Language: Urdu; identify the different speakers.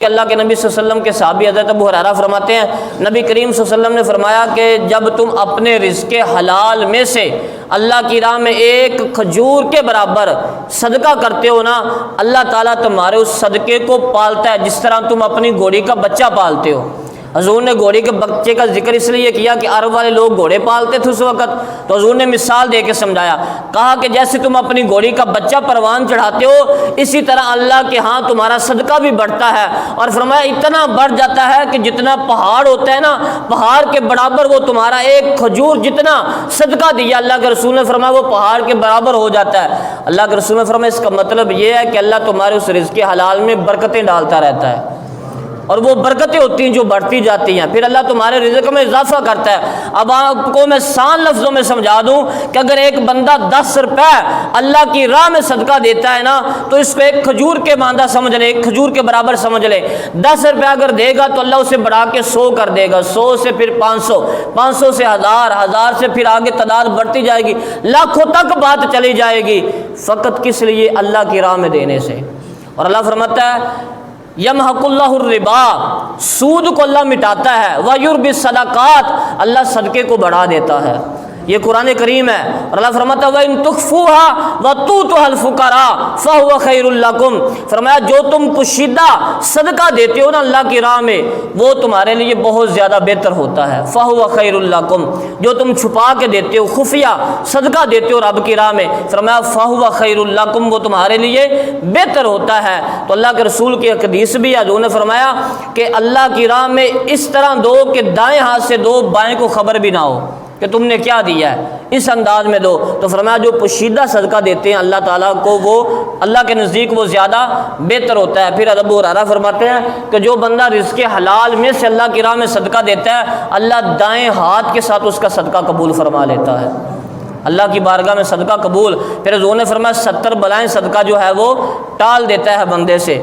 Speaker 1: کہ اللہ کے نبی صلی اللہ علیہ وسلم کے صحابی حضرت ابو ہریرہ فرماتے ہیں نبی کریم صلی اللہ علیہ وسلم نے فرمایا کہ جب تم اپنے رزق حلال میں سے اللہ کی راہ میں ایک کھجور کے برابر صدقہ کرتے ہو نا، اللہ تعالیٰ تمہارے اس صدقے کو پالتا ہے جس طرح تم اپنی گھوڑی کا بچہ پالتے ہو۔ حضور نے گھوڑی کے بچے کا ذکر اس لیے کیا کہ عرب والے لوگ گھوڑے پالتے تھے اس وقت، تو حضور نے مثال دے کے سمجھایا، کہا کہ جیسے تم اپنی گھوڑی کا بچہ پروان چڑھاتے ہو اسی طرح اللہ کے ہاں تمہارا صدقہ بھی بڑھتا ہے، اور فرمایا اتنا بڑھ جاتا ہے کہ جتنا پہاڑ ہوتا ہے نا، پہاڑ کے برابر وہ تمہارا ایک کھجور جتنا صدقہ دیا اللہ کے رسول نے فرمایا وہ پہاڑ کے برابر ہو جاتا ہے۔ اللہ کے رسول نے فرمایا اس کا مطلب یہ ہے کہ اللہ تمہارے اس رزق حلال میں برکتیں ڈالتا رہتا ہے، اور وہ برکتیں ہوتی ہیں جو بڑھتی جاتی ہیں، پھر اللہ تمہارے رزق میں اضافہ کرتا ہے۔ اب آپ کو میں آسان لفظوں میں سمجھا دوں کہ اگر ایک بندہ 10 روپے اللہ کی راہ میں صدقہ دیتا ہے نا تو اس کو ایک کھجور کے ماندہ سمجھ لے، ایک کھجور کے برابر سمجھ لے۔ 10 روپے اگر دے گا تو اللہ اسے بڑھا کے 100 کر دے گا، 100 سے پھر 500، 500 سے 1000، 1000 سے پھر آگے تعداد بڑھتی جائے گی، لاکھوں تک بات چلی جائے گی، فقط کس لیے؟ اللہ کی راہ میں دینے سے۔ اور اللہ فرماتا ہے یمحق اللہ الربا، سود کو اللہ مٹاتا ہے، ویربی الصدقات، اللہ صدقے کو بڑھا دیتا ہے۔ یہ قرآن کریم ہے، اور اللہ فرماتا ہے وَإِن تُخْفُوهَا وَتُؤْتُوهَا الْفُقَرَاءَ فَهُوَ خَيْرٌ لَكُمْ، فرمایا جو تم پوشیدہ صدقہ دیتے ہو نا اللہ کی راہ میں وہ تمہارے لیے بہت زیادہ بہتر ہوتا ہے۔ فَهُوَ خَيْرٌ لَكُمْ، جو تم چھپا کے دیتے ہو، خفیہ صدقہ دیتے ہو رب کی راہ میں، فرمایا فَهُوَ خَيْرٌ لَكُمْ، وہ تمہارے لیے بہتر ہوتا ہے۔ تو اللہ کے رسول کی حدیث بھی ہے، انہوں نے فرمایا کہ اللہ کی راہ میں اس طرح دو کہ دائیں ہاتھ سے دو، بائیں کو خبر بھی نہ ہو کہ تم نے کیا دیا ہے، اس انداز میں دو۔ تو فرمایا جو پوشیدہ صدقہ دیتے ہیں اللہ تعالیٰ کو وہ اللہ کے نزدیک وہ زیادہ بہتر ہوتا ہے۔ پھر ابو ہریرہ فرماتے ہیں کہ جو بندہ رزق حلال میں سے اللہ کی راہ میں صدقہ دیتا ہے اللہ دائیں ہاتھ کے ساتھ اس کا صدقہ قبول فرما لیتا ہے، اللہ کی بارگاہ میں صدقہ قبول۔ پھر حضور نے فرمایا 70 بلائیں صدقہ جو ہے وہ ٹال دیتا ہے بندے سے۔